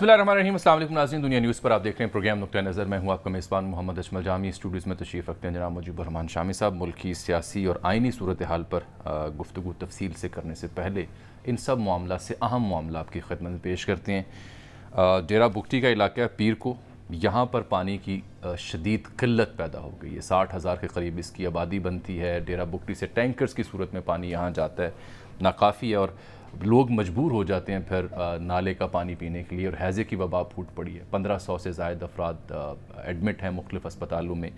बिस्मिल्लाहिर्रहमानिर्रहीम। अस्सलाम वालेकुम नाज़रीन, दुनिया न्यूज़ पर आप देख रहे हैं प्रोग्राम नुक्ता नज़र। मैं हूँ आपका मेज़बान मोहम्मद अजमल जामी। स्टूडियोज़ में तशरीफ़ रखते हैं जनाब मुजीबुर रहमान शामी साहब। मुल्क की सियासी और आइनी सूरत हाल पर गुफ्तगू तफसील से करने से पहले इन सब मामला से अहम मामला आपकी खिदमत में पेश करते हैं। डेरा बुगटी का इलाका पीर को, यहाँ पर पानी की शदीद किल्लत पैदा हो गई है। 60,000 के करीब इसकी आबादी बनती है। डेरा बुगटी से टैंकर्स की सूरत में पानी यहाँ जाता है, नाकाफ़ी है और लोग मजबूर हो जाते हैं फिर नाले का पानी पीने के लिए। और हैज़े की वबा फूट पड़ी है। 1500 से ज़ायद अफराद एडमिट हैं मुख्तलिफ़ अस्पतालों में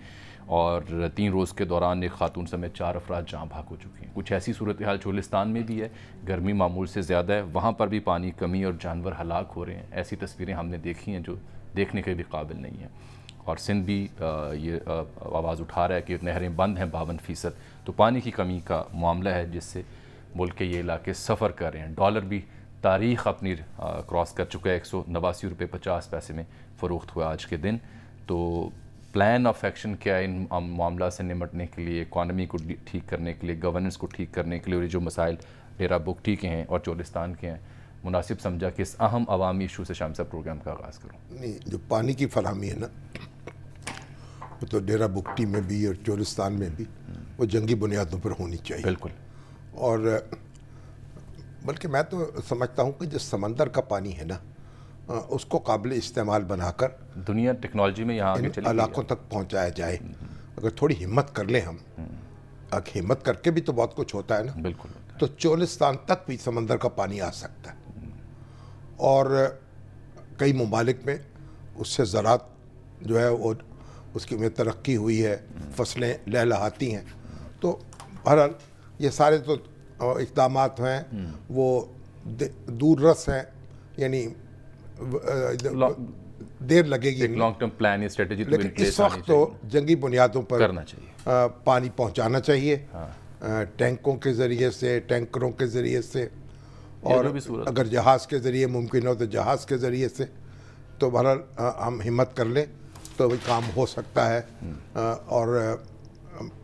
और 3 रोज़ के दौरान एक खातून समेत 4 अफराद जाँ भाग हो चुके हैं। कुछ ऐसी सूरत हाल चोलिस्तान में भी है, गर्मी मामूल से ज़्यादा है, वहाँ पर भी पानी कमी और जानवर हलाक हो रहे हैं। ऐसी तस्वीरें हमने देखी हैं जो देखने के भी काबिल नहीं है। और सिंध भी ये आवाज़ उठा रहा है कि नहरें बंद हैं 52%। तो पानी की कमी का मामला है जिससे मुल्क के ये इलाके सफ़र कर रहे हैं। डॉलर भी तारीख़ अपनी क्रॉस कर चुका है। 189 रुपये 50 पैसे में फ़रोख्त हुआ आज के दिन। तो प्लान ऑफ एक्शन क्या है इन मामला से निमटने के लिए, इकॉनमी को ठीक करने के लिए, गवर्नेंस को ठीक करने के लिए, और ये जो मसाइल डेरा बुगटी के हैं और चोलिस्तान के हैं, मुनासिब समझा कि इस अहम अवामी इशू से शाम साहब प्रोग्राम का आगाज़ करूँ। नहीं, जो पानी की फराहमी है ना, वो तो डेरा बुगटी में भी और चोलिस्तान में भी वो जंगी बुनियादों पर होनी चाहिए। बिल्कुल। और बल्कि मैं तो समझता हूँ कि जो समंदर का पानी है ना, उसको काबिल इस्तेमाल बनाकर दुनिया टेक्नोलॉजी में यहाँ आगे चली इलाकों तक पहुँचाया जाए। अगर थोड़ी हिम्मत कर लें हम, हिम्मत करके भी तो बहुत कुछ होता है ना। बिल्कुल। तो चोलिस्तान तक भी समंदर का पानी आ सकता है। और कई ममालिक में उससे ज़राअत जो है वो उसकी में तरक्की हुई है, फसलें लहलहाती हैं। तो बहरहाल ये सारे तो इक़दामात हैं, वो दूररस हैं, यानी देर लगेगी, लॉन्ग टर्म प्लान या स्ट्रेटजी। लेकिन इस वक्त तो जंगी बुनियादों पर करना चाहिए, पानी पहुंचाना चाहिए। टैंकों के ज़रिए से, टैंकरों के ज़रिए से, और अगर जहाज़ के ज़रिए मुमकिन हो तो जहाज़ के ज़रिए से। तो बहरहाल हम हिम्मत कर लें तो भी काम हो सकता है। और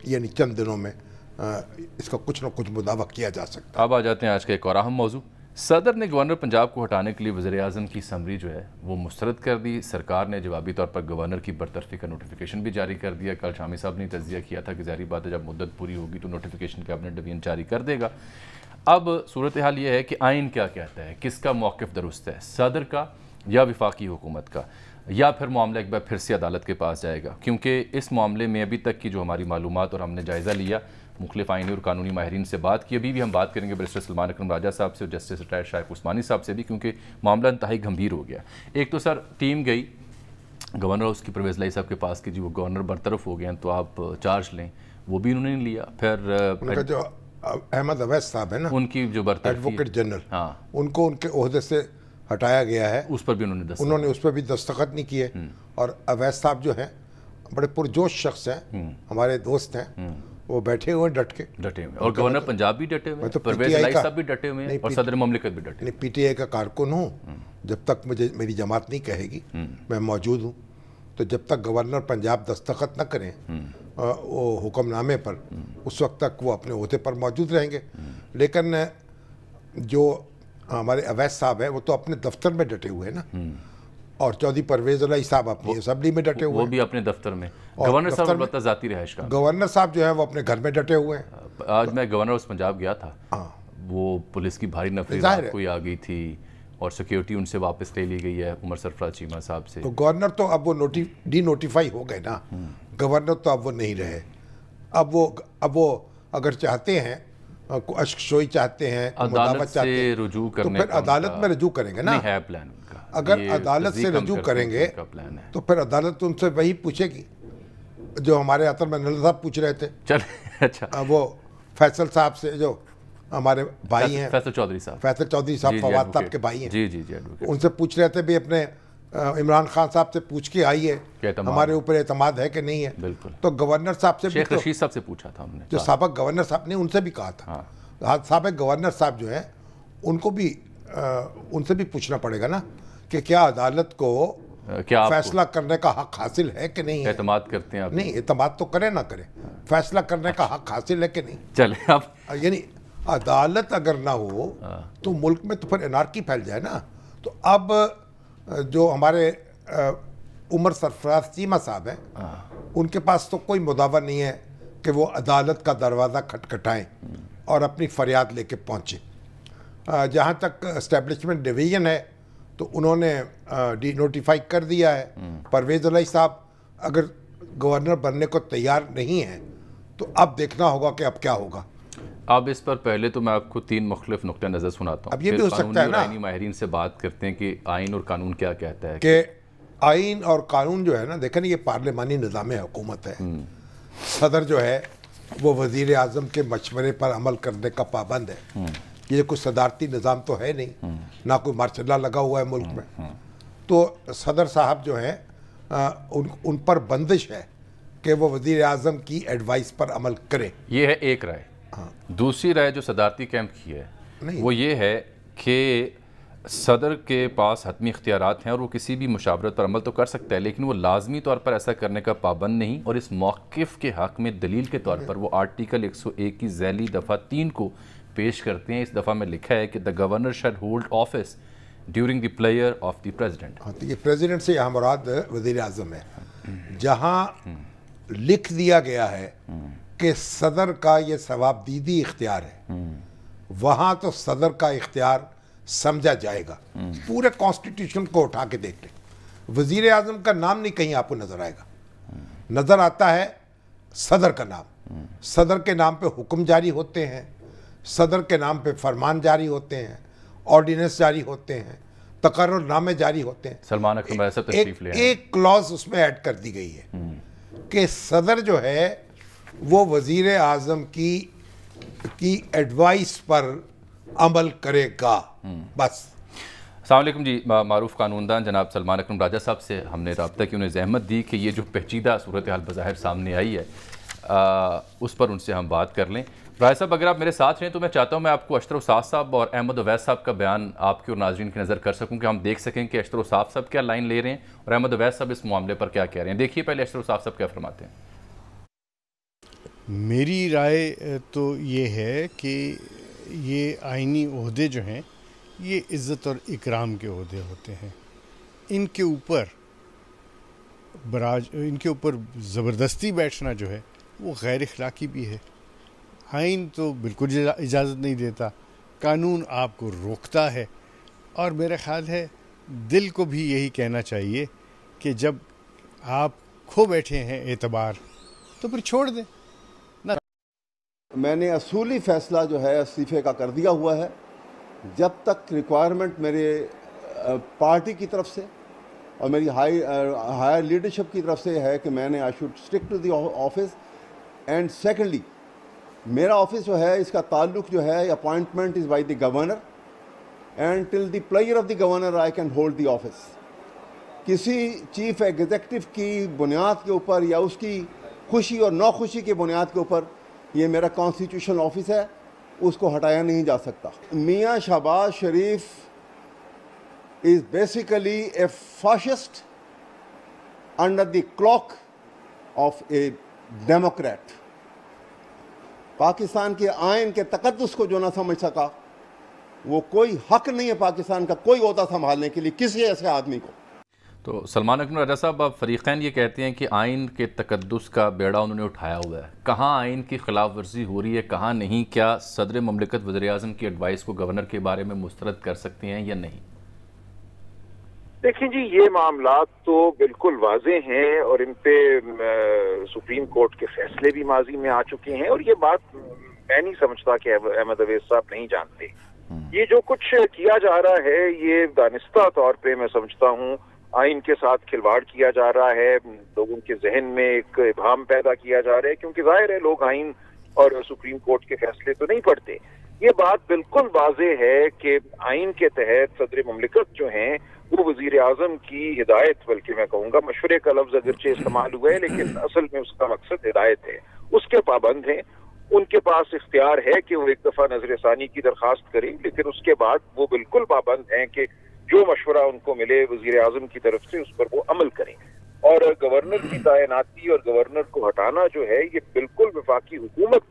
यानी चंद दिनों में इसका कुछ न कुछ मुदावा किया जा सकता है। अब आ जाते हैं आज का एक और अहम मौजू। सदर ने गवर्नर पंजाब को हटाने के लिए वज़ीर-ए-आज़म की समरी जो है वो मुस्तरद कर दी। सरकार ने जवाबी तौर पर गवर्नर की बरतरफी का नोटिफिकेशन भी जारी कर दिया। कल शामी साहब ने तज्जिया किया था कि ज़ाहिर बात है जब मुद्दत पूरी होगी तो नोटिफिकेशन कैबिनेट डिवीजन जारी कर देगा। अब सूरत हाल ये है कि आइन क्या कहता है, किसका मौक़िफ़ दुरुस्त है, सदर का या वफाकी हुकूमत का, या फिर मामला एक बार फिर से अदालत के पास जाएगा। क्योंकि इस मामले में अभी तक की जो हमारी मालूमात और हमने जायज़ा लिया, मुख्तलिफ़ आइनी और कानूनी माहिरीन से बात की, अभी भी हम बात करेंगे बैरिस्टर सलमान अकरम राजा साहब से और जस्टिस रिटायर्ड शाइख उस्मानी साहब से भी, क्योंकि मामला इंतहाई गंभीर हो गया। एक तो सर टीम गई गवर्नर हाउस की परवेज़ लाई साहब के पास कि जी वो गवर्नर बरतरफ हो गए हैं तो आप चार्ज लें, वो भी उन्होंने नहीं लिया। फिर जो अहमद अवैस साहब है ना, उनकी जो बरतरफी, एडवोकेट जनरल, हाँ, उनको उनके ओहदे से हटाया गया है। उस पर भी उन्होंने उस पर भी दस्तखत नहीं किए। और अवैस साहब जो हैं बड़े पुरजोश शख्स हैं, हमारे दोस्त हैं, वो बैठे हुए डटे हुए। और गवर्नर पंजाब भी डटे हुए हैं, परवेज़ लाई साहब भी डटे हुए हैं और सदर ममलिकत भी डटे। नहीं, पीटीआई का कारकुन हूँ, जब तक मुझे मेरी जमात नहीं कहेगी मैं मौजूद हूँ। तो जब तक गवर्नर पंजाब दस्तखत न करें वो हुक्मनामे पर, उस वक्त तक वो अपने ओहदे पर मौजूद रहेंगे। लेकिन जो हमारे अवैस साहब है वो तो अपने दफ्तर में डटे हुए हैं ना, और चौधरी परवेज़ लाई साहब अपनी असम्बली में डटे हुए, वो भी अपने दफ्तर में। गवर्नर साहब बता ज़ाती रहायश का, गवर्नर साहब जो है वो अपने घर में डटे हुए हैं। आज मैं गवर्नर हाउस पंजाब गया था, वो पुलिस की भारी नफरी रात को आ गई थी और सिक्योरिटी उनसे वापस ले ली गई है उमर सरफराज चीमा साहब से। तो गवर्नर तो अब वो डी नोटिफाई हो गए ना, गवर्नर तो अब वो नहीं रहे। अब वो अगर चाहते हैं, अश्कशोई चाहते हैं, अदालत से रुजू करने, तो फिर अदालत में रुजू करेंगे ना। है प्लान उनका। अगर अदालत से रुजू करेंगे तो फिर अदालत उनसे वही पूछेगी जो हमारे अतर में नल साहब पूछ रहे थे। चले, अच्छा, वो फैसल साहब से, जो हमारे भाई हैं, फैसल चौधरी साहब फवाद साहब के भाई हैं, जी, उनसे पूछ रहे थे भी अपने इमरान खान साहब से पूछ के आइए हमारे ऊपर एतमाद है कि नहीं है। बिल्कुल। तो गवर्नर साहब से, शेख रशीद साहब से पूछा था हमने, जो साबिक गवर्नर साहब ने, उनसे भी कहा था। साबिक गवर्नर साहब जो है उनको भी उनसे भी पूछना पड़ेगा ना कि क्या अदालत को क्या फैसला करने का हक हासिल है कि नहीं है। एतमाद करते हैं आप? नहीं, एतमाद तो करे ना करे, फैसला करने का हक हासिल है कि नहीं। चले आप, यानी अदालत अगर ना हो तो मुल्क में तो फिर एनार्की फैल जाए ना। तो अब जो हमारे उमर सरफराज चीमा साहब हैं, उनके पास तो कोई मुदावा नहीं है कि वो अदालत का दरवाज़ा खटखटाएं और अपनी फरियाद लेके पहुँचे। जहाँ तक एस्टेब्लिशमेंट डिवीज़न है तो उन्होंने नोटिफाई कर दिया है। परवेज़ इलाही साहब अगर गवर्नर बनने को तैयार नहीं हैं तो अब देखना होगा कि अब क्या होगा। अब इस पर पहले तो मैं आपको 3 मुख्तलिफ नुक्ते नज़र सुनाता हूँ। अब ये भी हो सकता है ना, आईनी माहिरीन से बात करते हैं कि आइन और कानून क्या कहता है कि आइन और कानून जो है ना, देखें ये पार्लिमानी निज़ाम हुकूमत है। सदर जो है वो वज़ीर आज़म के मशवरे पर अमल करने का पाबंद है। ये कोई सदारती निज़ाम तो है नहीं, ना कोई मार्शल लॉ लगा हुआ है मुल्क में। तो सदर साहब जो है उन पर बंदिश है कि वो वज़ीर आज़म की एडवाइस पर अमल करें। ये है एक राय। दूसरी राय जो सदारती कैंप की है वो ये है कि सदर के पास हतमी इख्तियारात हैं और वो किसी भी मुशावरत पर अमल तो कर सकता है, लेकिन वो लाजमी तौर पर ऐसा करने का पाबंद नहीं। और इस मौक़िफ़ के हक़ में दलील के तौर पर वो आर्टिकल 101 की ज़ैली दफ़ा 3 को पेश करते हैं। इस दफ़ा में लिखा है कि the governor shall hold office during the player of the president. हाँ, तो ये प्रेसिडेंट से यहाँ मुराद वज़ीर आज़म है। जहाँ लिख दिया गया है कि सदर का ये सवाबदीदी इख्तियार है, वहाँ तो सदर का इख्तियार समझा जाएगा। पूरे कॉन्स्टिट्यूशन को उठा के देख लें, वज़ीर आज़म का नाम नहीं कहीं आपको नज़र आएगा। नज़र आता है सदर का नाम। सदर के नाम पे हुक्म जारी होते हैं, सदर के नाम पे फरमान जारी होते हैं, ऑर्डिनेंस जारी होते हैं, तकर्रुरनामे जारी होते हैं। सलमान अकरम राजा साहब तशरीफ ले आए। एक क्लॉज उसमें ऐड कर दी गई है कि सदर जो है वो वज़ीर आज़म की एडवाइस पर अमल करेगा, बस। अस्सलाम वालेकुम जी। मारूफ कानूनदान जनाब सलमान अकरम राजा साहब से हमने रब्ता की, उन्हें ज़हमत दी कि ये जो पेचीदा सूरत हाल बज़ाहिर सामने आई है उस पर उनसे हम बात कर लें। राजा साहब अगर आप मेरे साथ रहें तो मैं चाहता हूँ मैं आपको अशरफ उसाद साहब और अहमद अवैस साहब का बयान आपके और नाज़रीन की नज़र कर सकूँ कि हम देख सकें कि अशरफ उसाद साहब क्या लाइन ले रहे हैं और अहमद अवैस साहब इस मामले पर क्या कह रहे हैं। देखिए पहले अशरफ उसाद साहब क्या फरमाते हैं। मेरी राय तो ये है कि ये आइनी ओहदे जो हैं ये इज़्ज़त और इकराम के ओहदे होते हैं। इनके ऊपर ज़बरदस्ती बैठना जो है वो गैर इखलाकी भी है। आइन तो बिल्कुल इजाज़त नहीं देता, कानून आपको रोकता है। और मेरा ख्याल है दिल को भी यही कहना चाहिए कि जब आप खो बैठे हैं एतबार तो फिर छोड़ दें। मैंने असूली फ़ैसला जो है इस्तीफ़े का कर दिया हुआ है। जब तक रिक्वायरमेंट मेरे पार्टी की तरफ से और मेरी हायर लीडरशिप की तरफ से है कि मैंने I should stick to the office. And secondly मेरा ऑफिस जो है इसका ताल्लुक जो है appointment is by the governor and till the player of the governor I can hold the office. किसी चीफ एग्जीक्यूटिव की बुनियाद के ऊपर या उसकी खुशी और नाखुशी की बुनियाद के ऊपर ये मेरा कॉन्स्टिट्यूशनल ऑफिस है, उसको हटाया नहीं जा सकता। मियाँ Shahbaz Sharif is basically a fascist under the cloak of a democrat. Pakistan के आइन के तकद्दुस को जो ना समझ सका, वो कोई हक नहीं है पाकिस्तान का कोई ओहदा संभालने के लिए किसी ऐसे आदमी को। तो सलमान अकरम राजा साहब, अब फरीक़ैन ये कहते हैं कि आइन के तकद्दुस का बेड़ा उन्होंने उठाया हुआ है। कहाँ आइन की खिलाफ वर्जी हो रही है, कहाँ नहीं? क्या सदर ममलिकत वज़ीर आज़म की एडवाइस को गवर्नर के बारे में मुस्तरद कर सकते हैं या नहीं? देखिए जी, ये मामलात तो बिल्कुल वाज़े हैं और इन पे सुप्रीम कोर्ट के फैसले भी माजी में आ चुके हैं। और ये बात मैं नहीं समझता कि अहमद अवैस साहब नहीं जानते। ये जो कुछ किया जा रहा है ये दानिस्ता तौर पे मैं समझता हूँ आइन के साथ खिलवाड़ किया जा रहा है, लोगों के जहन में एक इबाहम पैदा किया जा रहा है, क्योंकि जाहिर है लोग आइन और सुप्रीम कोर्ट के फैसले तो नहीं पढ़ते। ये बात बिल्कुल वाज़े है कि आइन के तहत सदर ममलिकत जो हैं वो वजीर आज़म की हिदायत, बल्कि मैं कहूँगा मशवरे का लफ्ज़ अगरचे इस्तेमाल हुआ है लेकिन असल में उसका मकसद हिदायत है, उसके पाबंद हैं। उनके पास इख्तियार है कि वो एक दफ़ा नजर सानी की दरख्वास्त करें, लेकिन उसके बाद वो बिल्कुल पाबंद हैं कि जो मशवरा उनको मिले वजीर आज़म की तरफ से उस पर वो अमल करें। और गवर्नर की तैनाती और गवर्नर को हटाना जो है ये बिल्कुल वफाकी हुकूमत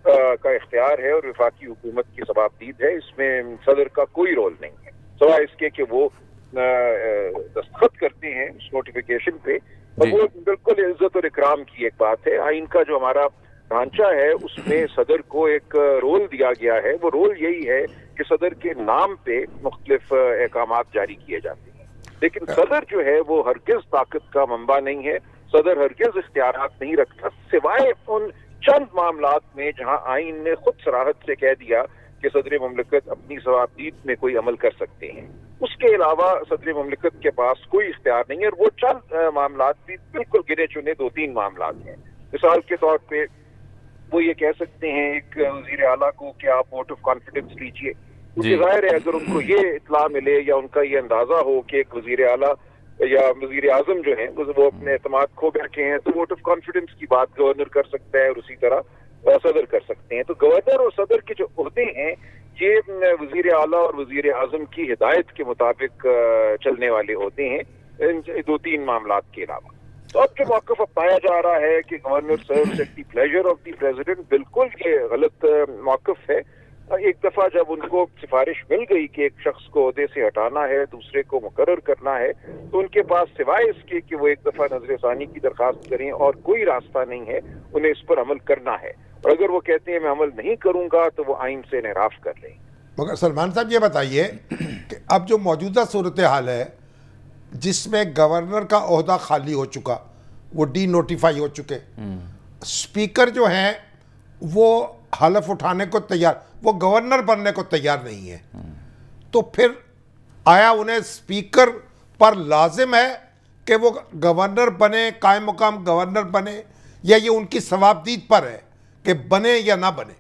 का इख्तियार है और वफाकी हुकूमत की सवाबदीद है। इसमें सदर का कोई रोल नहीं है, सिवाय इसके कि वो दस्तखत करते हैं उस नोटिफिकेशन पे, और वो बिल्कुल इज्जत और इकराम की एक बात है। आइन का जो हमारा ढांचा है उसमें सदर को एक रोल दिया गया है, वो रोल यही है कि सदर के नाम पे मुख्तलिफ अहकामात जारी किए जाते हैं, लेकिन सदर जो है वो हरगिज ताकत का मंबा नहीं है, सदर हरगिज इख्तियारात नहीं रखता सिवाय उन चंद मामलात में जहां आइन ने खुद सराहत से कह दिया कि सदर मुमलिकत अपनी सवाबदीद में कोई अमल कर सकते हैं। उसके अलावा सदर मुमलिकत के पास कोई इख्तियार नहीं है, और वो चंद मामलात भी बिल्कुल गिने चुने 2-3 मामलात हैं। मिसाल के तौर पे वो ये कह सकते हैं एक वज़ीर आला को कि आप वोट ऑफ कॉन्फिडेंस लीजिए, क्योंकि जाहिर है अगर उनको ये इत्तला मिले या उनका ये अंदाजा हो कि एक वज़ीर आला या वज़ीर आज़म जो है वो अपने एतमाद खो बैठे हैं, तो वोट ऑफ कॉन्फिडेंस की बात गवर्नर कर सकता है और उसी तरह सदर कर सकते हैं। तो गवर्नर और सदर के जो ओहदे हैं ये वज़ीर आला और वज़ीर आज़म की हिदायत के मुताबिक चलने वाले होते हैं इन 2-3 मामलात के अलावा। तो अब जो मौक़िफ़ अपनाया जा रहा है कि governor serves at the pleasure of the president, बिल्कुल ये गलत मौक़िफ़ है। एक दफ़ा जब उनको सिफारिश मिल गई कि एक शख्स को ओहदे से हटाना है, दूसरे को मुकर्रर करना है, तो उनके पास सिवाय इसके कि वो एक दफ़ा नज़र-ए-सानी की दरख्वास्त करें और कोई रास्ता नहीं है, उन्हें इस पर अमल करना है। और अगर वो कहते हैं मैं अमल नहीं करूँगा तो वो आइन से इनहराफ कर लें। मगर सलमान साहब ये बताइए कि अब जो मौजूदा सूरत हाल है जिसमें गवर्नर का ओहदा खाली हो चुका, वो डी नोटिफाई हो चुके, स्पीकर जो हैं वो हलफ उठाने को तैयार, वो गवर्नर बनने को तैयार नहीं है, तो फिर आया उन्हें स्पीकर पर लाजिम है कि वो गवर्नर बने, कायम मुकाम गवर्नर बने, या ये उनकी सवाबदीद पर है कि बने या ना बने?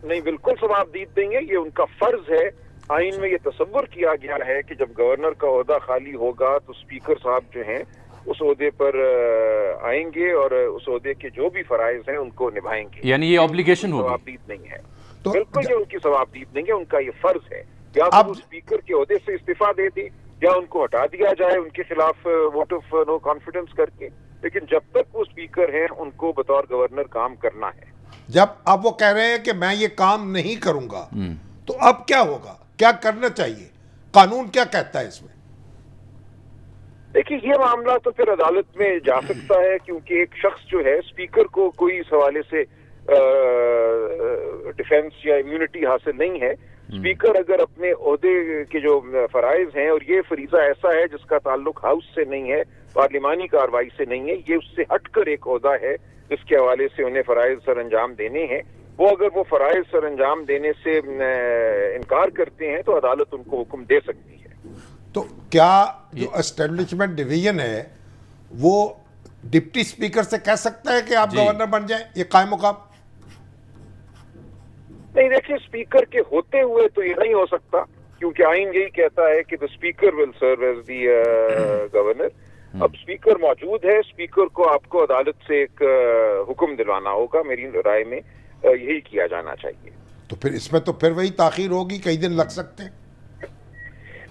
नहीं, बिल्कुल सवाबदीद देंगे, ये उनका फर्ज है। आइन में ये तसव्वुर किया गया है कि जब गवर्नर का ओहदा खाली होगा तो स्पीकर साहब जो हैं उस ओहदे पर आएंगे और उस ओहदे के जो भी फराइज हैं उनको निभाएंगे। यानी ये ऑब्लिगेशन होगी, सवाबदीद नहीं है। तो बिल्कुल ये उनकी सवाबदीद नहीं है, उनका ये फर्ज है। या तो स्पीकर के ओहदे से इस्तीफा दे दी या उनको हटा दिया जाए उनके खिलाफ वोट ऑफ नो कॉन्फिडेंस करके, लेकिन जब तक वो स्पीकर हैं उनको बतौर गवर्नर काम करना है। जब अब वो कह रहे हैं कि मैं ये काम नहीं करूंगा, तो अब क्या होगा, क्या करना चाहिए, कानून क्या कहता है इसमें? देखिए ये मामला तो फिर अदालत में जा सकता है, क्योंकि एक शख्स जो है स्पीकर को कोई इस हवाले से डिफेंस या इम्यूनिटी हासिल नहीं है। स्पीकर अगर अपने ओहदे के जो फराइज हैं, और ये फरीजा ऐसा है जिसका ताल्लुक हाउस से नहीं है, पार्लिमानी कार्रवाई से नहीं है, ये उससे हटकर एक ओहदा है जिसके हवाले से उन्हें फराइज सर अंजाम देने हैं, वो अगर वो फराइज सर अंजाम देने से इनकार करते हैं तो अदालत उनको हुक्म दे सकती है। तो क्या जो एस्टेब्लिशमेंट डिवीजन है वो डिप्टी स्पीकर से कह सकता है कि आप गवर्नर बन जाएं, ये कायम मुकाम? नहीं, देखिए स्पीकर के होते हुए तो ये नहीं हो सकता, क्योंकि आइन यही कहता है कि the speaker will serve as the governor. अब स्पीकर मौजूद है, स्पीकर को आपको अदालत से एक हुक्म दिलवाना होगा, मेरी राय में यही किया जाना चाहिए। तो फिर इसमें तो फिर वही ताखीर होगी, कई दिन लग सकते हैं।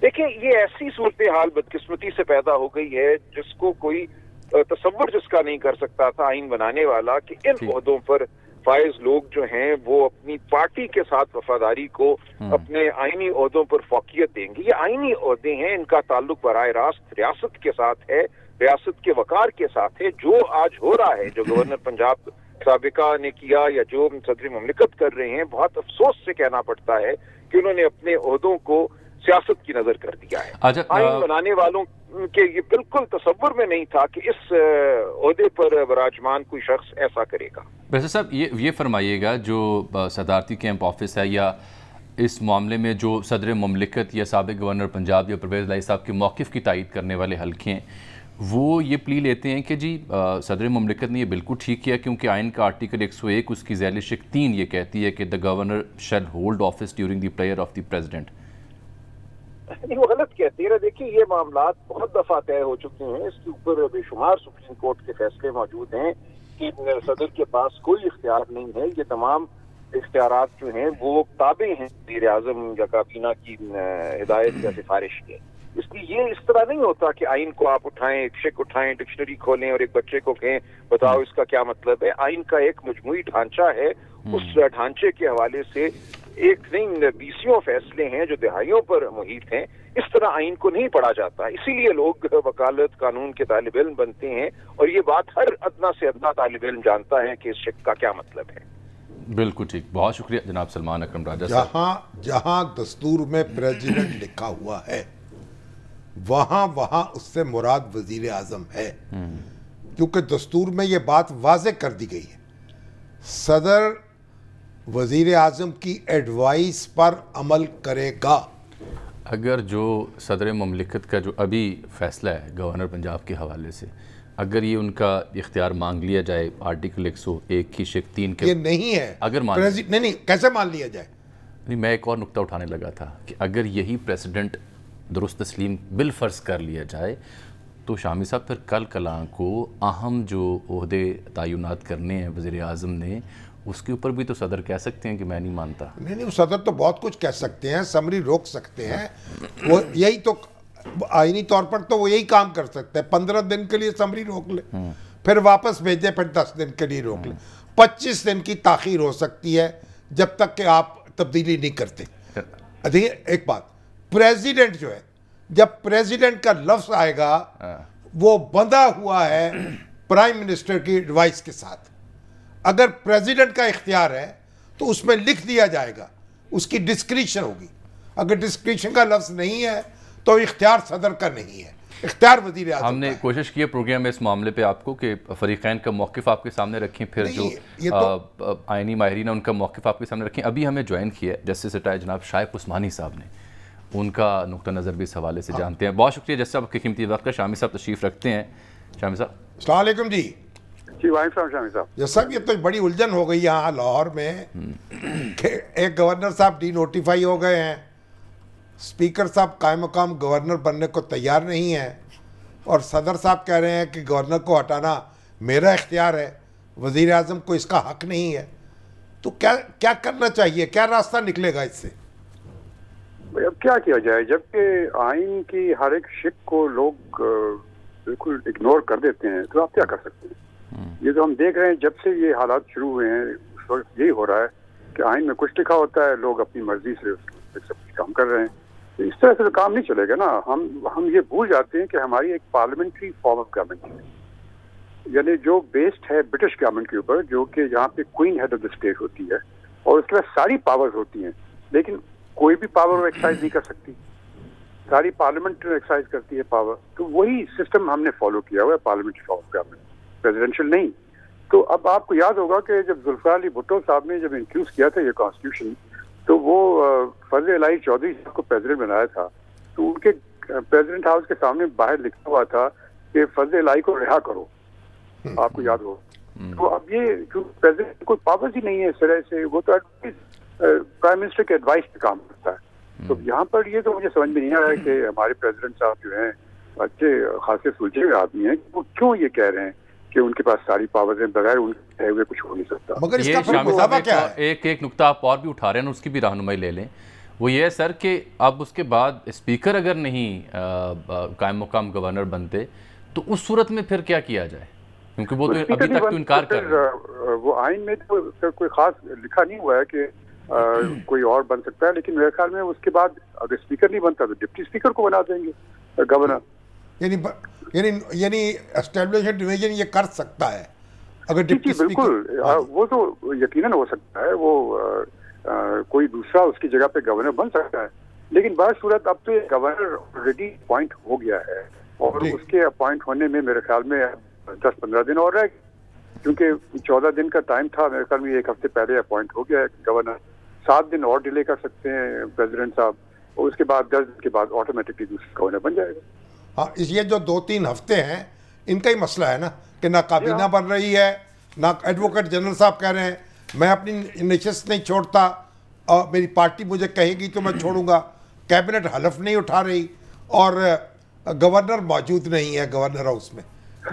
देखिए ये ऐसी सूरत हाल बदकिस्मती से पैदा हो गई है जिसको कोई तसव्वुर जिसका नहीं कर सकता था आइन बनाने वाला, कि इन ओहदों पर फाइज लोग जो हैं वो अपनी पार्टी के साथ वफादारी को अपने आइनी ओहदों पर फौकियत देंगे। ये आइनी ओहदे हैं, इनका ताल्लुक बराह रास्त रियासत के साथ है, रियासत के वकार के साथ है। जो आज हो रहा है, जो गवर्नर पंजाब साबिका ने किया या जो सदर मुमलिकत कर रहे हैं, बहुत अफसोस से कहना पड़ता है कि उन्होंने अपने ओहदों को सियासत की नजर कर दिया है। आइन बनाने वालों के ये बिल्कुल तसव्वुर में नहीं था कि इस ओहदे पर विराजमान कोई शख्स ऐसा करेगा। वैसे साहब ये फरमाइएगा, जो सदारती कैंप ऑफिस है या इस मामले में जो सदर मुमलिकत या साबिक गवर्नर पंजाब या परवेज़ इलाही साहब के मौक़िफ़ की तायीद करने वाले हल्के हैं, वो ये प्ली लेते हैं कि जी सदर मुमलिकत ने ये बिल्कुल ठीक किया, क्योंकि आइन का आर्टिकल 101 उसकी ज़ैल शिक 3 ये कहती है कि the governor shall hold office during the prayer of the president. नहीं, वो गलत कहते हैं ना। देखिए ये मामलात बहुत दफ़ा तय हो चुके हैं, इसके ऊपर बेशुमार सुप्रीम कोर्ट के फैसले मौजूद हैं कि सदर के पास कोई इख्तियार नहीं है। ये तमाम इख्तियारात जो हैं वो ताबे हैं वज़ीर आज़म या काबीना की हिदायत या सिफारिश के। इसलिए ये इस तरह नहीं होता कि आइन को आप उठाएं, एक शेक उठाएं, डिक्शनरी खोलें और एक बच्चे को कहें बताओ इसका क्या मतलब है। आइन का एक मजमूई ढांचा है, उस ढांचे के हवाले से ایک نہیں 20 فیصلے ہیں جو دہائیوں پر محیط ہیں. اس طرح آئین کو نہیں پڑھا جاتا. اسی لیے لوگ وکالت قانون کے طالب علم بنتے ہیں اور یہ بات ہر ادنا سے ادنا طالب علم جانتا ہے کہ اس شک کا کیا مطلب ہے. بالکل ٹھیک. بہت شکریہ جناب سلمان اکرم راجہ صاحب. جہاں دستور میں پریزیڈنٹ لکھا ہوا ہے وہاں اس سے مراد وزیر اعظم ہے، کیونکہ دستور میں یہ بات واضح کر دی گئی ہے صدر وزیر اعظم کی ایڈوائس پر عمل کرے گا. اگر جو صدر مملکت کا جو ابھی فیصلہ ہے گورنر پنجاب کے حوالے سے، اگر یہ ان کا اختیار مانگ لیا جائے آرٹیکل 101 کی شق 3 کے، یہ نہیں ہے اگر نہیں کیسے مان لیا جائے؟ میں ایک اور نقطہ اٹھانے لگا تھا کہ اگر یہی پریزیڈنٹ درست تسلیم بالفرض کر لیا جائے تو شامی صاحب پھر کل کلاں کو اہم جو عہدے تعینات کرنے ہیں وزیر اعظم نے، اس کے اوپر بھی تو صدر کہہ سکتے ہیں کہ میں نہیں مانتا. نہیں صدر تو بہت کچھ کہہ سکتے ہیں، سمری روک سکتے ہیں. وہ یہی تو آئینی طور پر تو وہ یہی کام کر سکتے ہیں. 15 دن کے لیے سمری روک لے، پھر واپس بھیجے، پھر 10 دن کے لیے روک لے. 25 دن کی تاخیر ہو سکتی ہے جب تک کہ آپ تبدیلی نہیں کرتے. ایک بات، پریزیڈنٹ جو ہے، جب پریزیڈنٹ کا لفظ آئے گا وہ بندھا ہوا ہے پرائم منسٹر کی ایڈوائس کے ساتھ. اگر پریزیڈنٹ کا اختیار ہے تو اس میں لکھ دیا جائے گا، اس کی ڈسکریشن ہوگی. اگر ڈسکریشن کا لفظ نہیں ہے تو اختیار صدر کا نہیں ہے، اختیار وزیر اعظم. ہم نے کوشش کی ہے پروگرام میں اس معاملے پہ آپ کو کہ فریقین کا موقف آپ کے سامنے رکھیں، پھر جو آئینی ماہرین ان کا موقف آپ کے سامنے رکھیں. ابھی ہمیں جوائن کیا ہے جسٹس ریٹائرڈ جناب شائق عثمانی صاحب نے، ان کا نقطہ نظر بھی اس حوالے سے جانتے ہیں. بہت شکریہ جس صاحب آپ کے قیمتی وقت کا. شامی صاحب تشریف رکھتے ہیں. شامی صاحب السلام علیکم. جی وعلیکم السلام شامی صاحب. جس صاحب یہ تو بڑی الجھن ہو گئی یہاں لاہور میں کہ ایک گورنر صاحب ڈی نوٹیفائی ہو گئے ہیں، اسپیکر صاحب قائم مقام گورنر بننے کو تیار نہیں ہیں، اور صدر صاحب کہہ رہے ہیں کہ گورنر کو ہٹانا میرا اختیار ہے، وزیر اعظم کو اس کا حق نہیں ہے. تو کیا کرنا چاہیے؟ کیا راستہ نکلے گا اس سے؟ اب کیا کیا جائے جبکہ آئین کی ہر ایک شق کو لوگ بالکل اگنور کر دیتے ہیں، تو آپ کیا کر سکتے ہیں؟ یہ تو ہم دیکھ رہے ہیں جب سے یہ حالات شروع ہوئے ہیں اس وقت یہی ہو رہا ہے کہ آئین میں کچھ لکھا ہوتا ہے، لوگ اپنی مرضی سے سب کچھ کام کر رہے ہیں. اس طرح سے تو کام نہیں چلے گا نا. ہم یہ بھول جاتے ہیں کہ ہماری ایک پارلیمنٹری فارم آف گورنمنٹ ہے، یعنی جو بیسڈ ہے برٹش گورنمنٹ کے اوپر، جو کہ جہاں پہ queen head of the state ہوتی ہے اور اس کے بعد ساری پاورز ہوتی ہیں، لیکن کوئی بھی پاور وہ ایکسرسائز نہیں کر سکتی، ساری پارلیمنٹ ایکسرسائز کرتی ہے پاور. تو وہی سسٹم ہم نے فالو کیا ہوا ہے، parliamentary form of government, presidential نہیں. تو اب آپ کو یاد ہوگا کہ جب ذوالفقار علی بھٹو صاحب نے جب انٹروڈیوس کیا تھا یہ کانسٹیٹیوشن، تو وہ فضل الہی چودھری صاحب کو پریزیڈنٹ بنایا تھا، تو ان کے پریزیڈنٹ ہاؤس کے سامنے باہر لکھا ہوا تھا کہ فضل الہی کو رہا کرو. آپ کو یاد ہو. تو اب یہ پریزیڈنٹ کوئی پاور ہی نہیں ہے اس طرح سے، وہ تو پرائم منسٹر کے ایڈوائس پہ کام کرتا ہے. تو یہاں پر یہ تو مجھے سمجھ میں نہیں آ رہا ہے کہ ہمارے پریزیڈنٹ صاحب جو ہیں اچھے خاصے سلجھے ہوئے آدمی ہیں، وہ کیوں یہ کہہ رہے ہیں کہ ان کے پاس ساری پاورز ہیں، بغیر ان کے کہے ہوئے کچھ ہو نہیں سکتا. مگر اس کا مطابق کیا ہے؟ ایک نقطہ آپ اور بھی اٹھا رہے ہیں، اس کی بھی رہنمائی لے لیں. وہ یہ ہے سر کہ اب اس کے بعد اسپیکر اگر نہیں قائم مقام گورنر بنتے تو اس صورت میں پھر کیا کیا جائے؟ کیونکہ وہ تو ابھی تک تو انکار کر رہے ہیں. وہ آئین میں تو کوئی خاص لکھا نہیں ہوا ہے کہ کوئی اور بن سکتا ہے، لیکن میرے خیال میں اس کے بعد اگر اسپیکر نہیں بنتا تو ڈپٹی اسپیکر کو بنا دیں گے گورنر. یعنی اسٹیبلشمنٹ ڈویژن یہ کر سکتا ہے اگر ڈپٹی اسپیکر. بالکل، وہ تو یقیناً ہو سکتا ہے، وہ کوئی دوسرا اس کی جگہ پہ گورنر بن سکتا ہے. لیکن بعض صورت اب تو یہ گورنر آلریڈی اپوائنٹ ہو گیا ہے اور اس کے اپوائنٹ ہونے میں میرے خیال میں 10-15 دن اور رہ گئے، کیونکہ 14 دن کا ٹائم تھا. میرے خیال میں 1 ہفتے پہلے اپوائنٹ ہو گیا ہے گورنر. 7 دن اور ڈیلے کر سکتے ہیں پریزیڈنٹ صاحب، اور اس کے بعد 10 دن کے بعد آٹومیٹکلی دوسرا گورنر بن جائے گا. ہاں، یہ جو 2-3 ہفتے ہیں ان کا ہی مسئلہ ہے نا کہ نہ کابینہ بن رہی ہے، نہ ایڈوکیٹ جنرل صاحب کہہ رہے ہیں میں اپنی نشست نہیں چھوڑتا اور میری پارٹی مجھے کہے گی تو میں چھوڑوں گا. کیبنٹ حلف نہیں اٹھا رہی اور گورنر موجود نہیں ہے گورنر ہاؤس میں.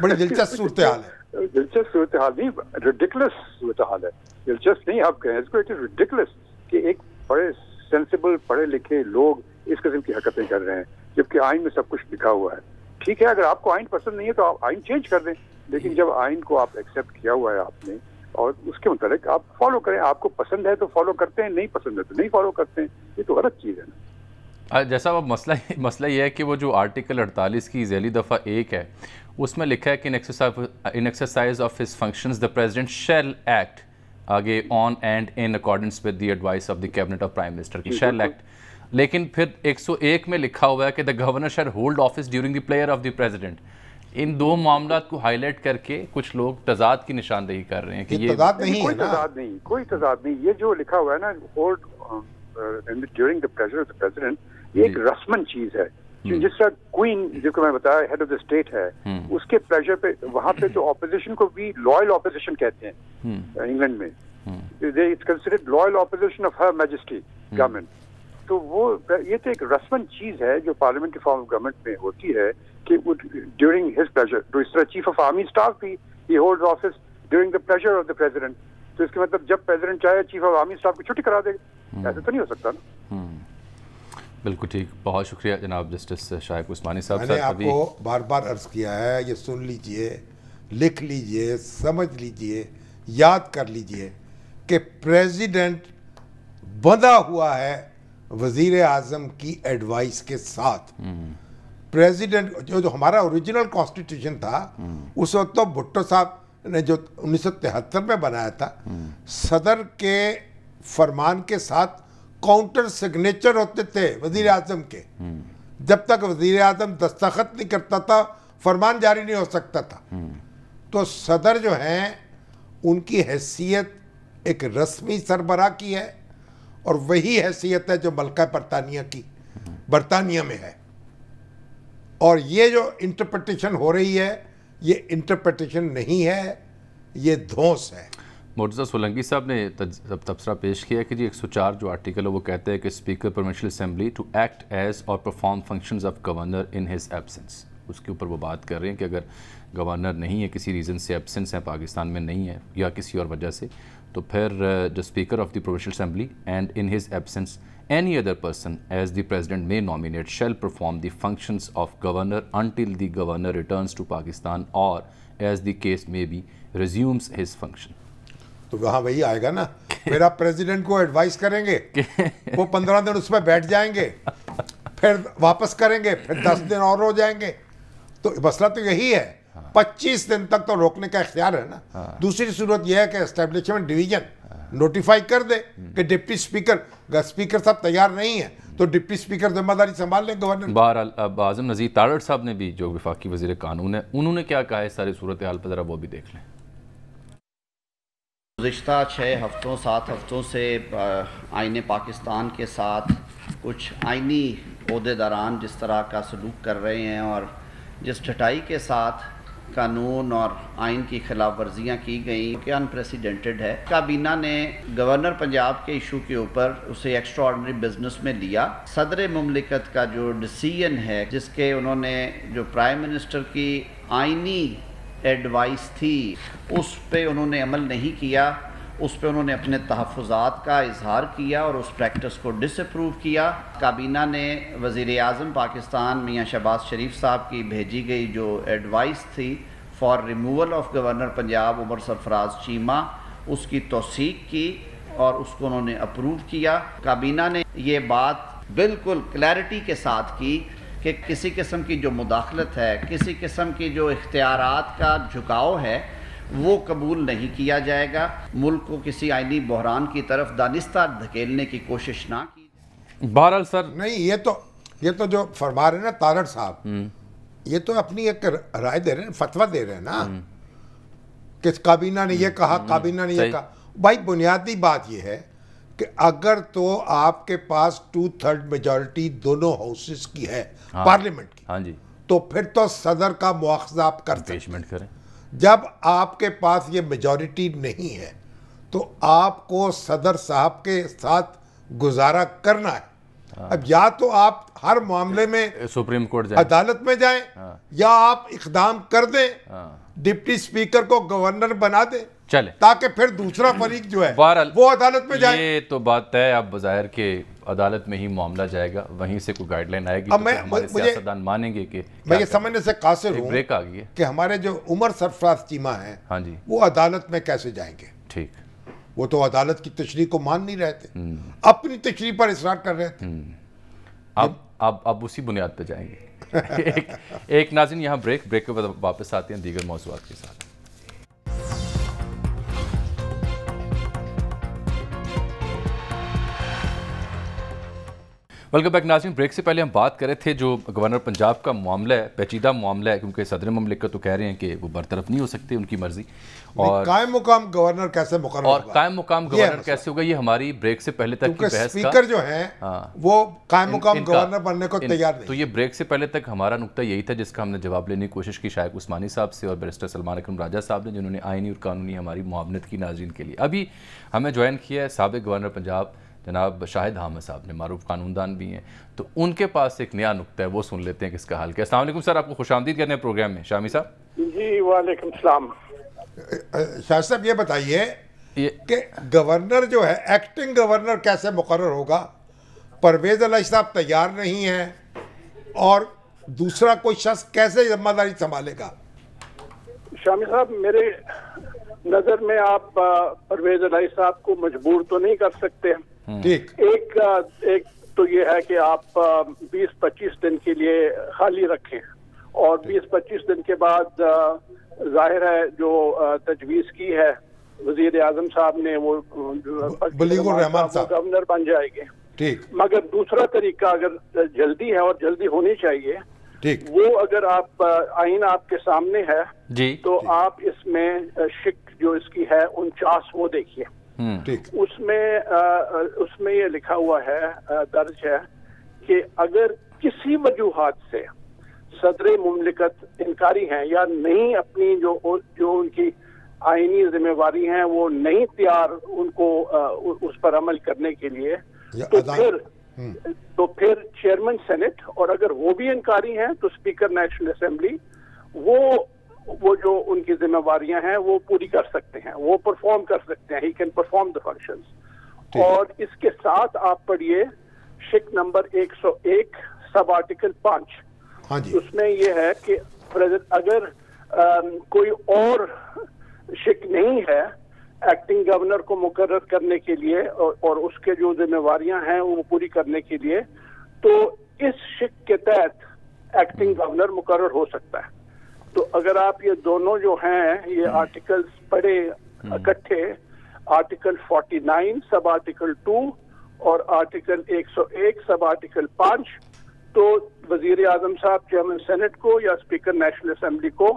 بڑی دلچسپ صورتحال ہے. دلچسپ صورتحال نہیں، ریڈیکولس صورتحال ہے. دلچسپ نہیں آپ کہیں، اس کو اٹ از ریڈیکولس کہ ایک بڑے سینسیبل پڑھے لکھے لوگ اس قسم کی حرکتیں کر رہے ہیں جبکہ آئین میں سب کچھ لکھا ہوا ہے. ٹھیک ہے، اگر آپ کو آئین پسند نہیں ہے تو آپ آئین چینج کر دیں، لیکن جب آئین کو آپ ایکسیپٹ کیا ہوا ہے آپ نے اور اس کے متعلق آپ فالو کریں. آپ کو پسند ہے تو فالو کرتے ہیں, نہیں پسند ہے تو نہیں فالو کرتے ہیں. یہ تو غلط چیز ہے نا. جیسا اب مسئلہ یہ ہے کہ وہ جو آرٹیکل 48 کی ذیلی دفعہ 1 ہے اس میں لکھا ہے کہ in exercise of his functions the president shall act آگے on and in accordance with the advice of the cabinet of prime minister کی شیل ایکٹ, لیکن پھر 101 میں لکھا ہوا ہے کہ the governor shall hold office during the pleasure of the president. ان دو معاملات کو ہائی لائٹ کر کے کچھ لوگ تضاد کی نشاندہی کر رہے ہیں کہ یہ تضاد نہیں ہے نا. کوئی تضاد نہیں. یہ جو لکھا ہوا ہے نا hold during the pleasure of the president, یہ ایک رسمن چیز ہے. جس طرح کوئین جس کو میں بتایا ہیڈ آف دا اسٹیٹ ہے, اس کے پلیزر پہ وہاں پہ تو اپوزیشن کو بھی لوئل اپوزیشن کہتے ہیں انگلینڈ میں. It's considered loyal opposition of her majesty government. تو وہ یہ تو ایک رسمن چیز ہے جو پارلیمنٹ کی فارم آف گورنمنٹ میں ہوتی ہے کہ ڈیورنگ ہز پلیزر. تو اس طرح چیف آف آرمی اسٹاف بھی ہی holds office during the pleasure of the president. تو اس کے مطلب جب پریزیڈنٹ چاہے چیف آف آرمی اسٹاف کو چھٹی کرا دے, ایسا تو نہیں ہو سکتا نا. بالکل ٹھیک. بہت شکریہ جناب جسٹس شائق عثمانی صاحب. میں نے آپ کو بار بار عرض کیا ہے, یہ سن لیجئے, لکھ لیجئے, سمجھ لیجئے, یاد کر لیجئے کہ پریزیڈنٹ بندھا ہوا ہے وزیر اعظم کی ایڈوائس کے ساتھ. پریزیڈنٹ جو ہمارا اوریجنل کانسٹیٹیوشن تھا اس وقت تو بھٹو صاحب نے جو 1973 میں بنایا تھا, صدر کے فرمان کے ساتھ کاؤنٹر سگنیچر ہوتے تھے وزیر اعظم کے. جب تک وزیر اعظم دستخط نہیں کرتا تھا فرمان جاری نہیں ہو سکتا تھا. تو صدر جو ہیں ان کی حیثیت ایک رسمی سربراہ کی ہے, اور وہی حیثیت ہے جو ملکہ برطانیہ میں ہے. اور یہ جو انٹرپریٹیشن ہو رہی ہے یہ انٹرپریٹیشن نہیں ہے, یہ دھونس ہے. مرتضیٰ سولنگی صاحب نے تبصرہ پیش کیا کہ جی 104 جو آرٹیکل ہے وہ کہتے ہیں کہ speaker provincial assembly to act as or perform functions of governor in his absence. اس کے اوپر وہ بات کر رہے ہیں کہ اگر گورنر نہیں ہے, کسی ریزن سے ایبسنس ہے, پاکستان میں نہیں ہے یا کسی اور وجہ سے, تو پھر جو speaker of the provincial assembly and in his absence any other person as the president may nominate shall perform the functions of governor until the governor returns to Pakistan or as the case may be resumes his function. تو وہاں وہی آئے گا نا, پھر آپ president کو advise کریں گے, وہ 15 دن اس پہ بیٹھ جائیں گے, پھر واپس کریں گے, پھر 10 دن اور ہو جائیں گے. تو مسئلہ تو یہی ہے, 25 دن تک تو روکنے کا اختیار ہے نا. دوسری صورت یہ ہے کہ اسٹیبلشمنٹ ڈویژن نوٹیفائی کر دے کہ ڈپٹی اسپیکر, اگر اسپیکر صاحب تیار نہیں ہے تو ڈپٹی اسپیکر ذمہ داری سنبھال لیں گورنر. بہرحال اب اعظم نذیر تارڑ صاحب نے بھی جو وفاقی وزیر قانون ہے انہوں نے کیا کہا ہے ساری صورتحال پر, ذرا وہ بھی دیکھ لیں. گزشتہ 6 ہفتوں 7 ہفتوں سے آئین پاکستان کے ساتھ کچھ آئینی عہدیداران جس طرح کا سلوک کر رہے ہیں اور جس ڈھٹائی کے ساتھ قانون اور آئین کی خلاف ورزیاں کی گئیں کہ انپریسیڈنٹڈ ہے. کابینہ نے گورنر پنجاب کے ایشو کے اوپر اسے ایکسٹرا آرڈنری بزنس میں لیا. صدر مملکت کا جو ڈیسیژن ہے جس کے انہوں نے جو پرائم منسٹر کی آئینی ایڈوائس تھی اس پہ انہوں نے عمل نہیں کیا, اس پہ انہوں نے اپنے تحفظات کا اظہار کیا اور اس پریکٹس کو ڈس اپروو کیا. کابینہ نے وزیر اعظم پاکستان میاں شہباز شریف صاحب کی بھیجی گئی جو ایڈوائس تھی for removal of governor Punjab Umar Sarfraz Cheema, اس کی توثیق کی اور اس کو انہوں نے اپروو کیا. کابینہ نے یہ بات بالکل کلیئرٹی کے ساتھ کی کہ کسی قسم کی جو مداخلت ہے, کسی قسم کی جو اختیارات کا جھکاؤ ہے وہ قبول نہیں کیا جائے گا. ملک کو کسی آئینی بحران کی طرف دانستہ دھکیلنے کی کوشش نہ کی. بہرحال سر نہیں, یہ تو جو فرما رہے ہیں نا تارڑ صاحب, یہ تو اپنی ایک رائے دے رہے ہیں, فتویٰ دے رہے ہیں نا کہ کابینہ نے یہ کہا, کابینہ نے یہ کہا. بھائی بنیادی بات یہ ہے کہ اگر تو آپ کے پاس 2/3 میجورٹی دونوں ہاؤسز کی ہے پارلیمنٹ کی, ہاں جی, تو پھر تو صدر کا مواخذہ آپ کر امپیچمنٹ کریں. جب آپ کے پاس یہ میجورٹی نہیں ہے تو آپ کو صدر صاحب کے ساتھ گزارا کرنا ہے. اب یا تو آپ ہر معاملے میں سپریم کورٹ جائیں, عدالت میں جائیں, یا آپ اقدام کر دیں, ڈپٹی اسپیکر کو گورنر بنا دیں, چلے تاکہ پھر دوسرا فریق جو ہے وہ عدالت میں جائے. یہ تو بات ہے, اب بظاہر کہ عدالت میں ہی معاملہ جائے گا, وہیں سے کوئی گائیڈ لائن آئے گی, ہمارے سیاستدان مانیں گے کہ میں یہ سمجھنے سے قاصر ہوں بریک آ گئی ہے کہ ہمارے جو عمر سرفراز چیمہ ہیں ہاں جی وہ عدالت میں کیسے جائیں گے. ठीक, वो तो अदालत की तशरीह को मान नहीं रहे थे, अपनी तशरीह पर इसरार कर रहे थे। अब उसी बुनियाद पे जाएंगे। एक नाज़रीन यहाँ ब्रेक के बाद वापस आते हैं दीगर मौज़ूआत के साथ। वेलकम बैक नाज़रीन। ब्रेक से पहले हम बात कर रहे थे जो गवर्नर पंजाब का मामला है, पेचीदा मामला है, क्योंकि सदर मुमलिकत तो कह रहे हैं कि वो बरतरफ नहीं हो सकते, उनकी मर्जी। और कायम मुकाम गवर्नर कैसे मुकर्रर और कायम मुकाम गवर्नर कैसे होगा, ये हमारी ब्रेक से पहले तक की बहस का। स्पीकर जो है वो कायम मुकाम गवर्नर बनने को तैयार नहीं। तो ये ब्रेक से पहले तक हमारा नुक्ता यही था जिसका हमने जवाब लेने की कोशिश की शाइख उस्मानी साहब से और बैरिस्टर सलमान अकरम राजा साहब ने, जिन्होंने आईनी और कानूनी हमारी मुआवनत की नाज़रीन के लिए। अभी हमें ज्वाइन किया है साबिक गवर्नर पंजाब जनाब शाहिद हामिद साहब ने, मारूफ कानूनदान भी हैं, तो उनके पास एक नया नुक्ता है, वो सुन लेते हैं किसका हाल क्या। अस्सलाम वालेकुम सर, आपको खुशामदीद करने प्रोग्राम में। शामी साहब जी वालेकुम सलाम। शाहिद साहब ये बताइए कि गवर्नर जो है, एक्टिंग गवर्नर कैसे मुकर्रर होगा? परवेज अली साहब तैयार नहीं है और दूसरा कोई शख्स कैसे जिम्मेदारी संभालेगा? शामी साहब, मेरे नजर में आप परवेज अली साहब को मजबूर तो नहीं कर सकते। ठीक, एक तो ये है कि आप 20-25 दिन के लिए खाली रखें और 20-25 दिन के बाद जाहिर है जो तजवीज की है वजीर आजम साहब ने, वो बलीगुर रहमान साहब गवर्नर बन जाएंगे। ठीक, मगर दूसरा तरीका अगर जल्दी है और जल्दी होनी चाहिए, ठीक, वो अगर आप आइन आपके सामने है जी, तो आप इसमें शिक जो इसकी है 49 वो देखिए। ठीक, उसमें ये लिखा हुआ है, दर्ज है कि अगर किसी वजूहात से सदर मुमलिकत इनकारी हैं या नहीं, अपनी जो उनकी आईनी जिम्मेवारी हैं वो नहीं तैयार उनको उस पर अमल करने के लिए, तो फिर चेयरमैन सेनेट, और अगर वो भी इनकारी हैं तो स्पीकर नेशनल असेंबली वो जो उनकी जिम्मेवारियां हैं वो पूरी कर सकते हैं, वो परफॉर्म कर सकते हैं। He can perform the functions. और इसके साथ आप पढ़िए शिक नंबर 101 सब आर्टिकल 5। हाँ जी, उसमें ये है कि अगर कोई और शिक नहीं है एक्टिंग गवर्नर को मुकर्रर करने के लिए और उसके जो जिम्मेवारियां हैं वो पूरी करने के लिए, तो इस शिक के तहत एक्टिंग गवर्नर मुकर्रर हो सकता है। तो अगर आप ये दोनों जो हैं ये आर्टिकल्स पढ़े इकट्ठे, आर्टिकल 49 सब आर्टिकल 2 और आर्टिकल 101 सब आर्टिकल 5, तो वजीर आजम साहब चेयरमैन सेनेट को या स्पीकर नेशनल असेंबली को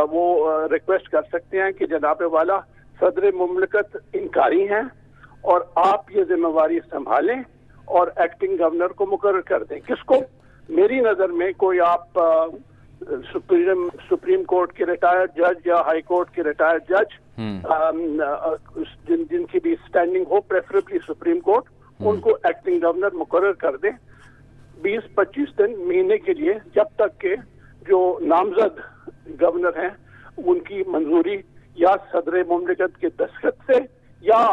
वो रिक्वेस्ट कर सकते हैं कि जनाब वाला सदर मुमलिकत इनकारी हैं और आप ये जिम्मेवारी संभालें और एक्टिंग गवर्नर को मुकर्रर कर दें। किसको? मेरी नज़र में कोई आप सुप्रीम कोर्ट के रिटायर्ड जज या हाई कोर्ट के रिटायर्ड जज जिनकी भी स्टैंडिंग हो, प्रेफरेबली सुप्रीम कोर्ट, उनको एक्टिंग गवर्नर मुकर्रर कर दें 20-25 दिन महीने के लिए, जब तक के जो नामजद गवर्नर हैं उनकी मंजूरी या सदर मुमलिकत के दस्तखत से या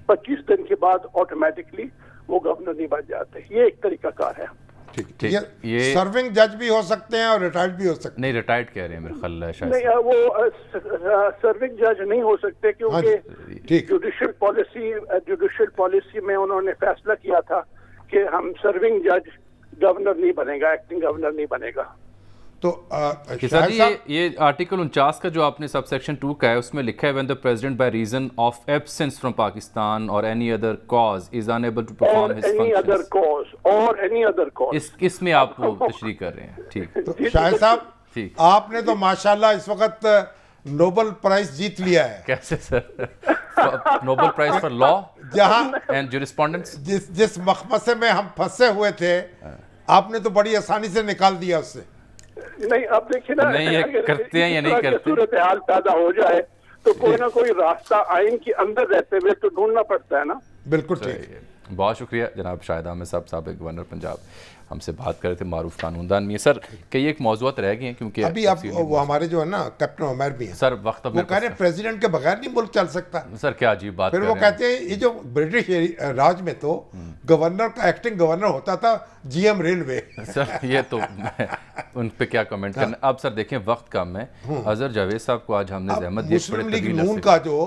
25 दिन के बाद ऑटोमेटिकली वो गवर्नर नहीं बन जाते। ये एक तरीकाकार है। ठीक, ये सर्विंग जज भी हो सकते हैं और रिटायर्ड भी हो सकते हैं। नहीं, रिटायर्ड कह रहे हैं मेरे ख्याल शायद। नहीं, वो सर्विंग जज नहीं हो सकते क्योंकि जुडिशियल पॉलिसी में उन्होंने फैसला किया था कि हम सर्विंग जज गवर्नर नहीं बनेगा, एक्टिंग गवर्नर नहीं बनेगा। तो सर ये आर्टिकल 49 का जो आपने सब सेक्शन 2 का है, उसमें लिखा है when the president by reason of absence from Pakistan or any other cause is unable to perform his functions. इसमें आप वो तशरीह कर रहे हैं। ठीक, तो शाहिद साहब आपने तो माशाल्लाह इस वक्त नोबेल प्राइज जीत लिया है। कैसे sir? Nobel prize for law जहां एंड ज्यूरिस्प्रूडेंस, जिस मखमसे में हम फंसे हुए थे आपने तो बड़ी आसानी से निकाल दिया उससे। नहीं, अब देखिए ना, नहीं ये करते हैं या नहीं करते, सूरत हाल पैदा हो जाए तो कोई ना कोई रास्ता आइन के अंदर रहते हुए तो ढूंढना पड़ता है ना। बिल्कुल ठीक। बहुत शुक्रिया जनाब शाहिद हामिद साहब, साबिक गवर्नर पंजाब, हमसे बात कर रहे थे, मारूफ कानूनदान भी। सर कई एक मौजूद रह गए हैं क्योंकि अभी आप वो हमारे जो है ना कैप्टन उमर भी हैं सर, वक्त वो कह रहे हैं प्रेसिडेंट के बगैर नहीं मुल्क चल सकता। सर क्या अजीब बात। फिर वो कहते हैं ये जो ब्रिटिश राज में तो गवर्नर का एक्टिंग गवर्नर होता था GM रेलवे। सर ये तो उन पे क्या कमेंट करना। अब सर देखें वक्त कम है, अजहर जावेद साहब को आज हमने जहमत दी, मुस्लिम लीग नून का जो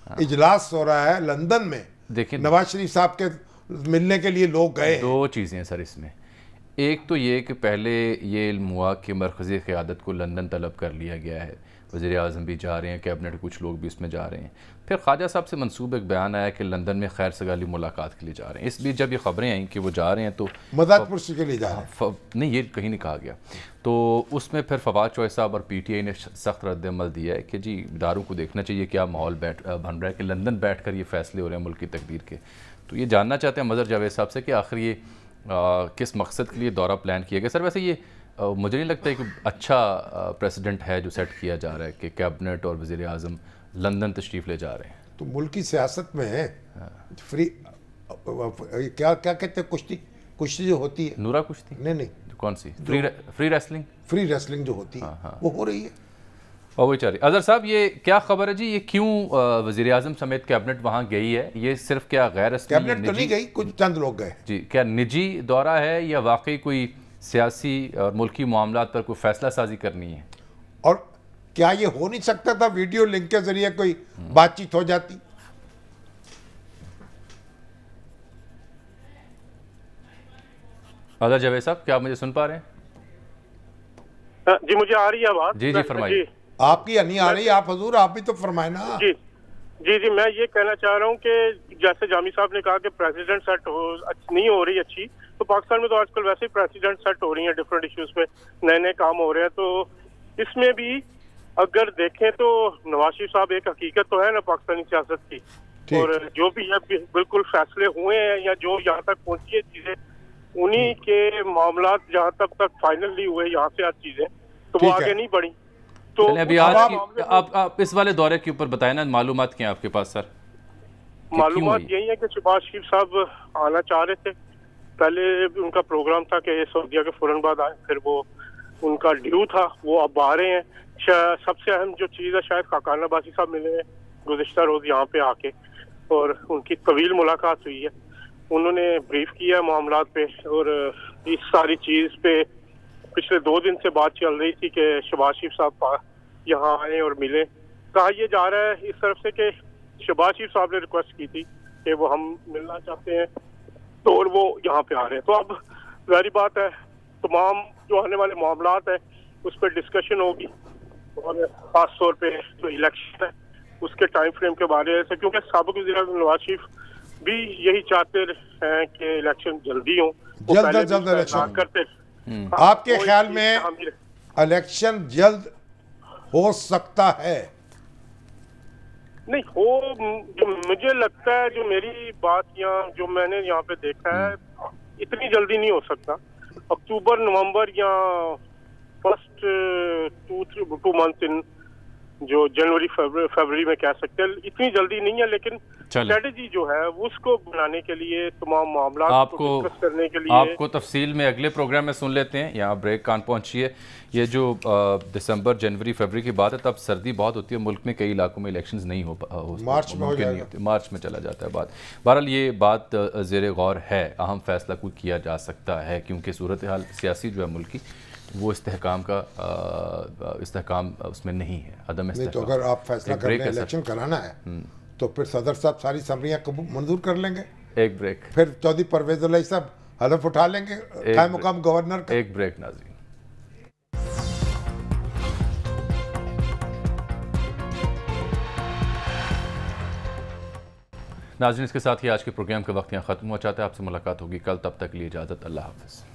इजलास हो रहा है लंदन में, देखिए नवाज शरीफ साहब के मिलने के लिए लोग गए। दो चीज़ें हैं सर इसमें। एक तो ये कि पहले ये इल्म हुआ कि मरकज़ी क़यादत को लंदन तलब कर लिया गया है, वज़ीर आज़म भी जा रहे हैं, कैबिनेट के कुछ लोग भी इसमें जा रहे हैं। फिर ख्वाजा साहब से मंसूब एक बयान आया कि लंदन में खैर सगाली मुलाकात के लिए जा रहे हैं। इस बीच जब ये ख़बरें आई कि वो जा रहे हैं तो मदद पुरसी के लिए जा रहे हैं, नहीं ये कहीं नहीं कहा गया, तो उसमें फिर फवाद चौधरी साहब और PTI ने सख्त रद्द-ए-अमल दिया है कि जी इदारों को देखना चाहिए क्या माहौल बन रहा है कि लंदन बैठ कर ये फ़ैसले हो रहे हैं मुल्क की तकदीर के। तो ये जानना चाहते हैं मज़हर जावेद साहब से कि आखिर ये किस मकसद के लिए दौरा प्लान किया गया। सर वैसे ये मुझे नहीं लगता है कि अच्छा प्रेसिडेंट है जो सेट किया जा रहा है कि कैबिनेट और वज़ीर आज़म लंदन तशरीफ़ ले जा रहे हैं। तो मुल्क की सियासत में फ्री क्या क्या कहते हैं, कुश्ती जो होती है, नूरा कुश्ती नहीं कौन सी, फ्री रेसलिंग जो होती है वो हो रही है और वही चाह रही। अजहर साहब ये क्या खबर है जी, ये क्यों वज़ीर आज़म समेत कैबिनेट वहाँ गई है? ये सिर्फ क्या गैर रस्मी कैबिनेट तो नहीं गई, कुछ चंद लोग गए जी, क्या निजी दौरा है या वाकई कोई सियासी और मुल्की मामलात पर कोई फैसला साजी करनी है? और क्या ये हो नहीं सकता था वीडियो लिंक के जरिए कोई बातचीत हो जाती? अजहर जावेद साहब क्या आप मुझे सुन पा रहे हैं? जी मुझे आ रही है आवाज। जी फरमाइए। आपकी नहीं आ रही, आप हजूर आप भी तो फरमाए ना। जी मैं ये कहना चाह रहा हूँ कि जैसे जामी साहब ने कहा कि प्रेसिडेंट सेट नहीं हो रही अच्छी, तो पाकिस्तान में तो आजकल वैसे ही प्रेसिडेंट सेट हो रही हैं, डिफरेंट इश्यूज पे नए काम हो रहे हैं। तो इसमें भी अगर देखें तो नवाज शरीफ साहब एक हकीकत तो है ना पाकिस्तानी सियासत की, और जो भी है बिल्कुल फैसले हुए हैं या जो यहाँ तक पहुंची है चीजें, उन्हीं के मामला जहाँ तक फाइनली हुए यहाँ से हर चीजें, तो वो आगे नहीं बढ़ी। तो अभी आज आप इस वाले दौरे के ऊपर बताएं ना, मालूमात क्या आपके पास सर? मालूमात यही है कि शहबाज शरीफ साहब आना चाह रहे थे, पहले उनका प्रोग्राम था कि सऊदीया के फौरन बाद आए, फिर वो उनका ड्यू था, वो अब आ रहे हैं। सबसे अहम जो चीज़ है शायद खाकान अब्बासी साहब मिले हैं गुज़िश्ता रोज़ यहाँ पे आके, और उनकी तवील मुलाकात हुई है, उन्होंने ब्रीफ किया मामलात पे, और इस सारी चीज़ पे पिछले 2 दिन से बात चल रही थी कि शहबाज शरीफ साहब यहाँ आए और मिले। कहा यह जा रहा है इस तरफ से कि शहबाज शरीफ साहब ने रिक्वेस्ट की थी कि वो हम मिलना चाहते हैं, तो और वो यहाँ पे आ रहे हैं। तो अब जाहिर बात है तमाम जो आने वाले मामलात है उस पर डिस्कशन होगी, और खास तौर पे जो इलेक्शन है उसके टाइम फ्रेम के बारे में, क्योंकि साबिक वज़ीर आज़म नवाज शरीफ भी यही चाहते हैं कि इलेक्शन जल्दी हो, जल्द इलेक्शन करते। आपके ख्याल में इलेक्शन जल्द हो सकता है? नहीं हो, मुझे लगता है, जो मेरी बात यहाँ जो मैंने यहाँ पे देखा है, इतनी जल्दी नहीं हो सकता। अक्टूबर नवंबर या फर्स्ट 2 मंथ इन जो जनवरी फरवरी में कह सकते हैं, इतनी जल्दी नहीं है, लेकिन स्ट्रेटेजी जो है उसको बनाने के लिए, तमाम मामला आपको डिस्कस करने के लिए आपको तफसील में अगले प्रोग्राम में सुन लेते हैं। यहाँ ब्रेक कान पहुँचिए। ये जो दिसंबर जनवरी फरवरी की बात है, तब सर्दी बहुत होती है मुल्क में, कई इलाकों में इलेक्शंस नहीं हो मार्च में नहीं होते, मार्च में चला जाता है बात। बहरहाल ये बात ज़ेर गौर है, अहम फैसला कोई किया जा सकता है, क्योंकि सूरत हाल सियासी जो है मुल्क की, वो इस्तेहकाम उसमें नहीं है, अदम इस्तेहकाम। तो अगर आप फैसला कर लें इलेक्शन कराना है तो फिर सदर साहब सारी समरियाँ मंजूर कर लेंगे। एक ब्रेक। फिर चौधरी परवेज इलाही साहब हलफ उठा लेंगे कायम मुकाम गवर्नर का। एक ब्रेक नाज़रीन। नाज़रीन इसके साथ ही आज के प्रोग्राम का वक्त यहाँ ख़त्म हो जाता है। आपसे मुलाकात होगी कल, तब तक के लिए इजाज़त, अल्लाह हाफ़िज़।